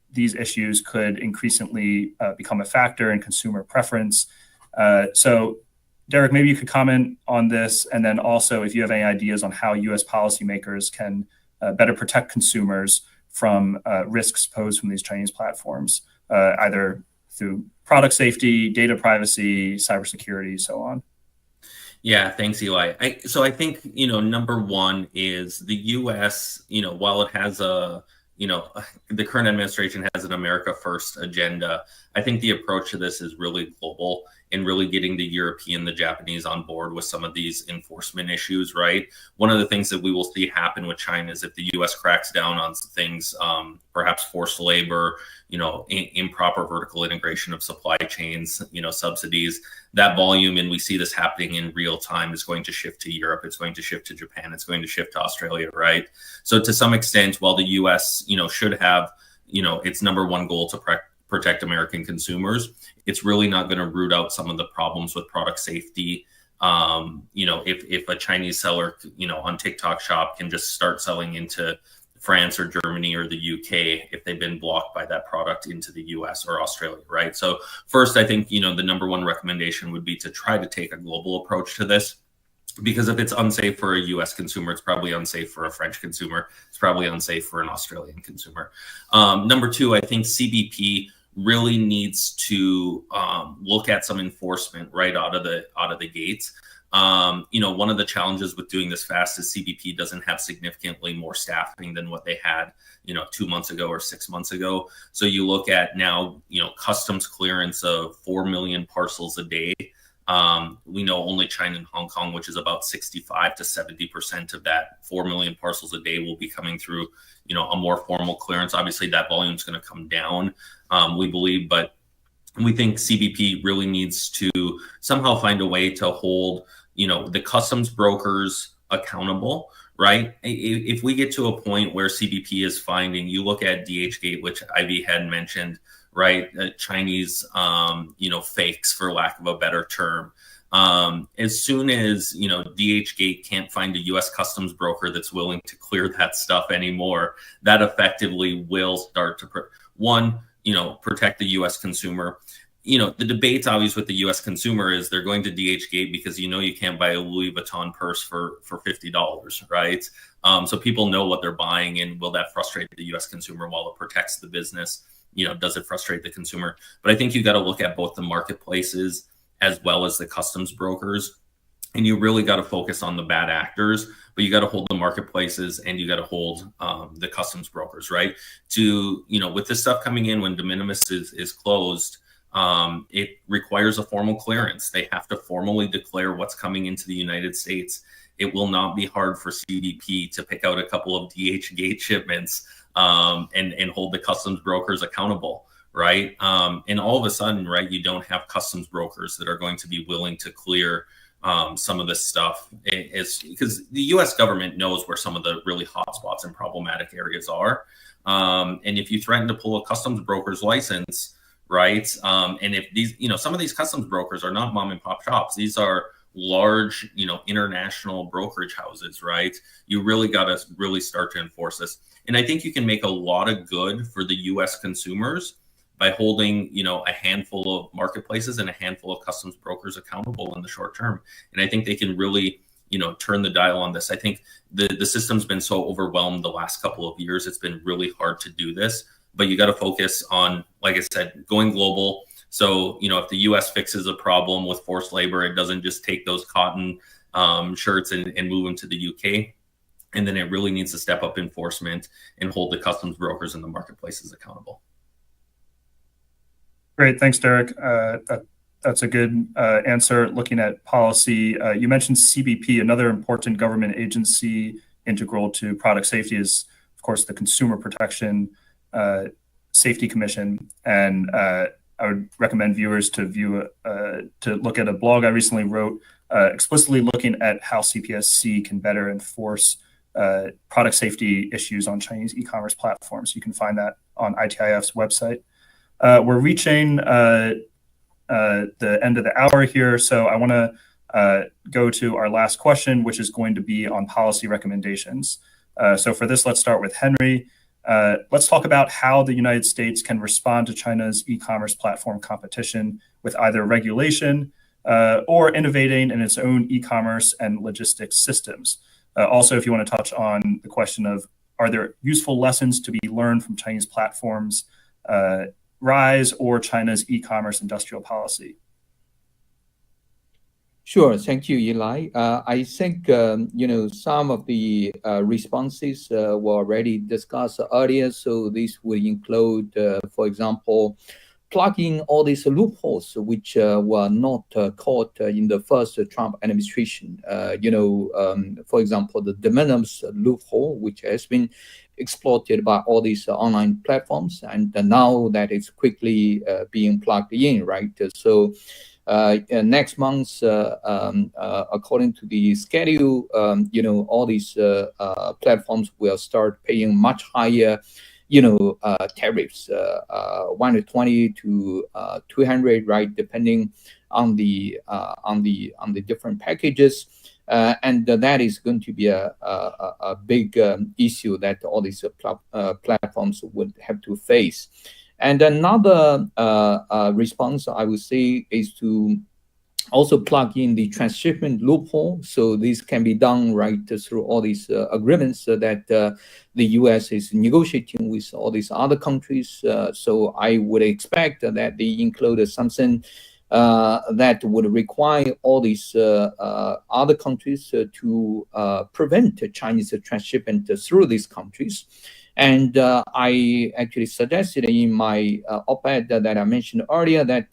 these issues could increasingly become a factor in consumer preference. So Derek, maybe you could comment on this, and then also if you have any ideas on how US policymakers can better protect consumers from risks posed from these Chinese platforms, either through product safety, data privacy, cybersecurity, so on. Yeah, thanks, Eli. So I think, number one is the U.S., while it has the current administration has an America First agenda, I think the approach to this is really global and really getting the European, the Japanese on board with some of these enforcement issues, right? One of the things that we will see happen with China is if the U.S. cracks down on some things, perhaps forced labor, improper vertical integration of supply chains, subsidies, that volume, and we see this happening in real time, is going to shift to Europe. It's going to shift to Japan. It's going to shift to Australia, right? So to some extent, while the U.S., should have, its number one goal to protect American consumers, it's really not going to root out some of the problems with product safety. If a Chinese seller, on TikTok Shop can just start selling into France or Germany or the UK if they've been blocked by that product into the US or Australia, right? So first, I think, the number one recommendation would be to try to take a global approach to this. Because if it's unsafe for a US consumer, it's probably unsafe for a French consumer. It's probably unsafe for an Australian consumer. Number two, I think CBP really needs to look at some enforcement right out of the gates. One of the challenges with doing this fast is CBP doesn't have significantly more staffing than what they had, 2 months ago or 6 months ago. So you look at now, customs clearance of 4 million parcels a day. We know only China and Hong Kong, which is about 65 to 70% of that 4 million parcels a day, will be coming through, a more formal clearance. Obviously, that volume is going to come down, we believe, but we think CBP really needs to somehow find a way to hold, the customs brokers accountable, right? If we get to a point where CBP is finding, you look at DHgate, which Ivy had mentioned, right? Chinese, fakes, for lack of a better term. As soon as, DHgate can't find a U.S. customs broker that's willing to clear that stuff anymore, that effectively will start to, protect the U.S. consumer. The debates always with the U.S. consumer is they're going to DHgate because you can't buy a Louis Vuitton purse for $50, right? So people know what they're buying, and will that frustrate the U.S. consumer while it protects the business? Does it frustrate the consumer? But I think you got to look at both the marketplaces as well as the customs brokers, and you really got to focus on the bad actors, but you got to hold the marketplaces and you got to hold the customs brokers, right? With this stuff coming in when de minimis is closed, it requires a formal clearance. They have to formally declare what's coming into the United States. It will not be hard for CBP to pick out a couple of DHgate shipments and hold the customs brokers accountable, right? And all of a sudden, right, you don't have customs brokers that are going to be willing to clear some of this stuff. It's because the U.S. government knows where some of the really hot spots and problematic areas are. And if you threaten to pull a customs broker's license, right? And if these, some of these customs brokers are not mom and pop shops. These are large, international brokerage houses, right? You really got to really start to enforce this. And I think you can make a lot of good for the U.S. consumers by holding, a handful of marketplaces and a handful of customs brokers accountable in the short term. And I think they can really, turn the dial on this. I think the system's been so overwhelmed the last couple of years. It's been really hard to do this, but you got to focus on, like I said, going global. So, if the U.S. fixes a problem with forced labor, it doesn't just take those cotton shirts and move them to the UK. And then it really needs to step up enforcement and hold the customs brokers and the marketplaces accountable. Great. Thanks, Derek. That's a good answer. Looking at policy, you mentioned CBP, another important government agency integral to product safety is, of course, the Consumer Protection Safety Commission. And I would recommend viewers to look at a blog I recently wrote explicitly looking at how CPSC can better enforce product safety issues on Chinese e-commerce platforms. You can find that on ITIF's website. We're reaching the end of the hour here, so I want to go to our last question, which is going to be on policy recommendations. So for this, let's start with Henry. Let's talk about how the United States can respond to China's e-commerce platform competition with either regulation or innovating in its own e-commerce and logistics systems. Also, if you want to touch on the question of, are there useful lessons to be learned from Chinese platforms' rise or China's e-commerce industrial policy? Sure. Thank you, Eli. I think, some of the responses were already discussed earlier. So this will include, for example, plugging all these loopholes which were not caught in the first Trump administration. For example, the de minimis loophole, which has been exploited by all these online platforms, and now that is quickly being plugged in, right? So next month, according to the schedule, all these platforms will start paying much higher tariffs, 120 to 200, right, depending on the different packages, and that is going to be a big issue that all these platforms would have to face. And another response I would say is to also plug in the transshipment loophole. So this can be done right through all these agreements that the U.S. is negotiating with all these other countries. So I would expect that they include something that would require all these other countries to prevent Chinese transshipment through these countries. And I actually suggested in my op-ed that I mentioned earlier that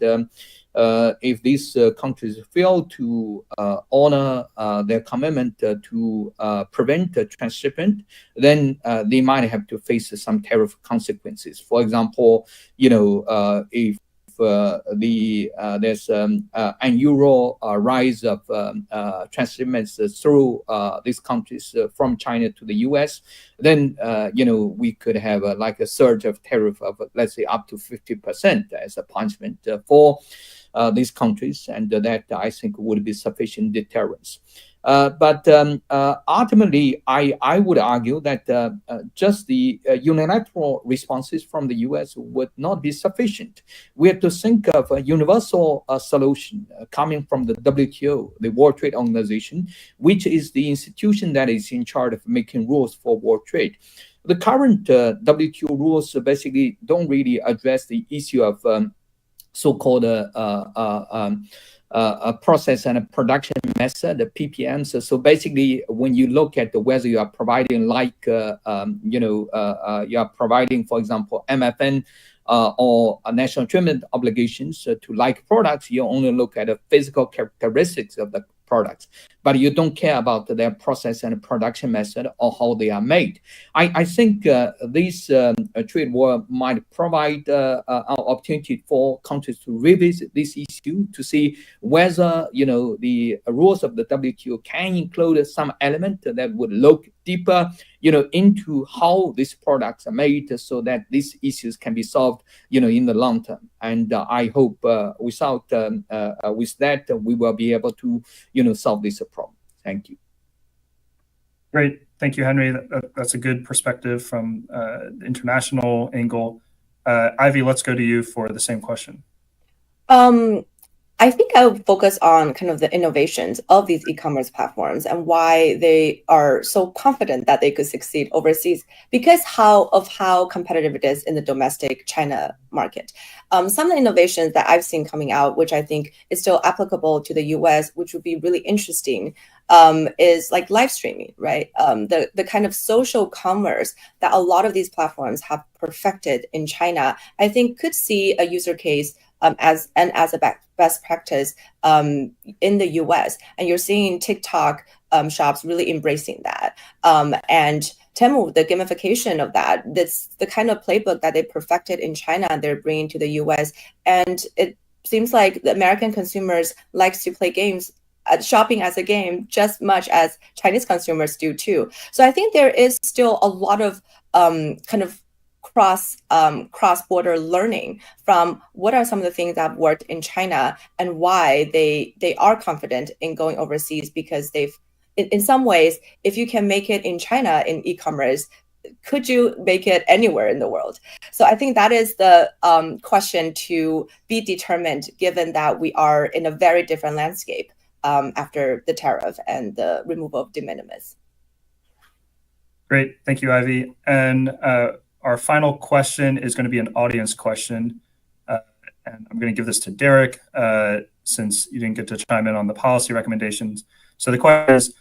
if these countries fail to honor their commitment to prevent transshipment, then they might have to face some tariff consequences. For example, if there's unusual rise of transshipments through these countries from China to the U.S., then we could have like a surge of tariff of, let's say, up to 50% as a punishment for these countries, and that I think would be sufficient deterrence. But ultimately, I would argue that just the unilateral responses from the U.S. would not be sufficient. We have to think of a universal solution coming from the WTO, the World Trade Organization, which is the institution that is in charge of making rules for world trade. The current WTO rules basically don't really address the issue of so-called process and production method, the PPMs. So basically, when you look at whether you are providing you are providing, for example, MFN or national treatment obligations to like products, you only look at the physical characteristics of the products, but you don't care about their process and production method or how they are made. I think this trade war might provide an opportunity for countries to revisit this issue to see whether the rules of the WTO can include some element that would look deeper into how these products are made, so that these issues can be solved in the long term. And I hope with that we will be able to solve this problem. Thank you. Great. Thank you, Henry. That's a good perspective from the international angle. Ivy, let's go to you for the same question. I think I would focus on kind of the innovations of these e-commerce platforms and why they are so confident that they could succeed overseas because of how competitive it is in the domestic China market. Some of the innovations that I've seen coming out, which I think is still applicable to the US, which would be really interesting, is like live streaming, right? The kind of social commerce that a lot of these platforms have perfected in China, I think could see a user case as a best practice in the US. And you're seeing TikTok shops really embracing that. And Temu, the gamification of that, that's the kind of playbook that they perfected in China, they're bringing to the US. And it seems like the American consumers likes to play games, shopping as a game, just much as Chinese consumers do too. So I think there is still a lot of kind of cross-border learning from what are some of the things that have worked in China and why they are confident in going overseas, because they've, in some ways, if you can make it in China in e-commerce, could you make it anywhere in the world? So I think that is the question to be determined, given that we are in a very different landscape after the tariff and the removal of de minimis. Great. Thank you, Ivy. And our final question is going to be an audience question. And I'm going to give this to Derek since you didn't get to chime in on the policy recommendations. So the question is,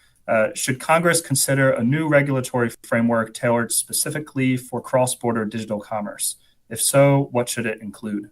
should Congress consider a new regulatory framework tailored specifically for cross-border digital commerce? If so, what should it include?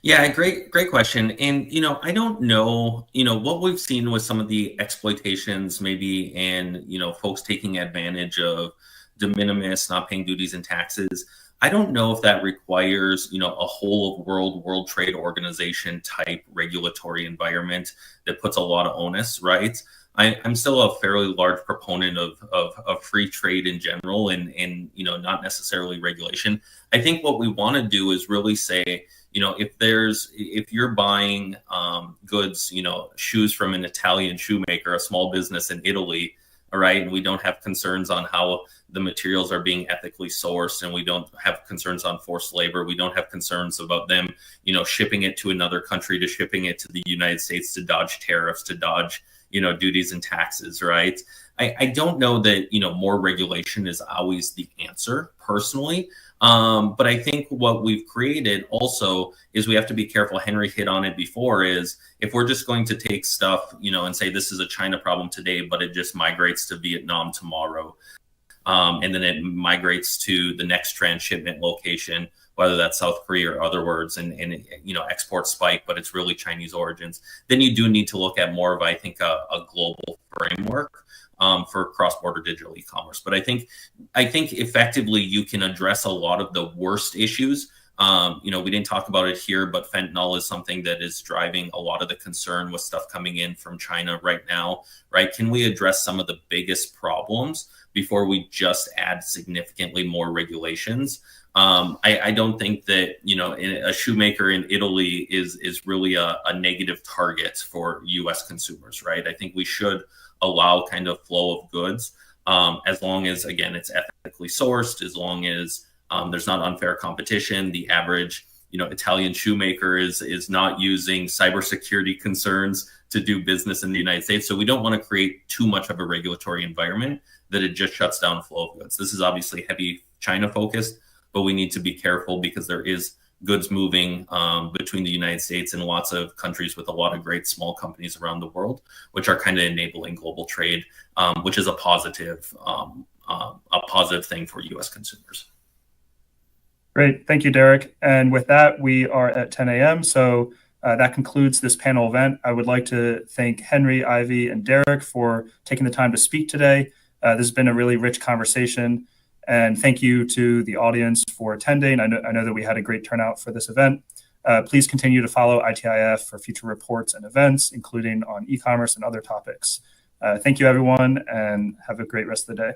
Yeah, great question. And, I don't know, what we've seen with some of the exploitations maybe and, folks taking advantage of de minimis, not paying duties and taxes. I don't know if that requires, a whole of World Trade Organization type regulatory environment that puts a lot of onus, right? I'm still a fairly large proponent of free trade in general and not necessarily regulation. I think what we want to do is really say, if you're buying goods, shoes from an Italian shoemaker, a small business in Italy, all right, and we don't have concerns on how the materials are being ethically sourced, and we don't have concerns on forced labor. We don't have concerns about them, shipping it to another country, to shipping it to the United States to dodge tariffs, to dodge, duties and taxes, right? I don't know that, more regulation is always the answer personally. But I think what we've created also is we have to be careful. Henry hit on it before, is if we're just going to take stuff, and say this is a China problem today, but it just migrates to Vietnam tomorrow. And then it migrates to the next transshipment location, whether that's South Korea or other words, and export spike, but it's really Chinese origins. Then you do need to look at more of, I think, a global framework for cross-border digital e-commerce. But I think effectively you can address a lot of the worst issues. We didn't talk about it here, but fentanyl is something that is driving a lot of the concern with stuff coming in from China right now, right? Can we address some of the biggest problems before we just add significantly more regulations? I don't think that, a shoemaker in Italy is really a negative target for US consumers, right? I think we should allow kind of flow of goods, as long as, again, it's ethically sourced, as long as there's not unfair competition. The average, Italian shoemaker is not using cybersecurity concerns to do business in the United States. So we don't want to create too much of a regulatory environment that it just shuts down flow of goods. This is obviously heavy China focused, but we need to be careful because there is goods moving between the United States and lots of countries with a lot of great small companies around the world, which are kind of enabling global trade, which is a positive thing for US consumers. Great. Thank you, Derek. And with that, we are at 10 a.m. So that concludes this panel event. I would like to thank Henry, Ivy, and Derek for taking the time to speak today. This has been a really rich conversation. And thank you to the audience for attending. I know that we had a great turnout for this event. Please continue to follow ITIF for future reports and events, including on e-commerce and other topics. Thank you, everyone, and have a great rest of the day.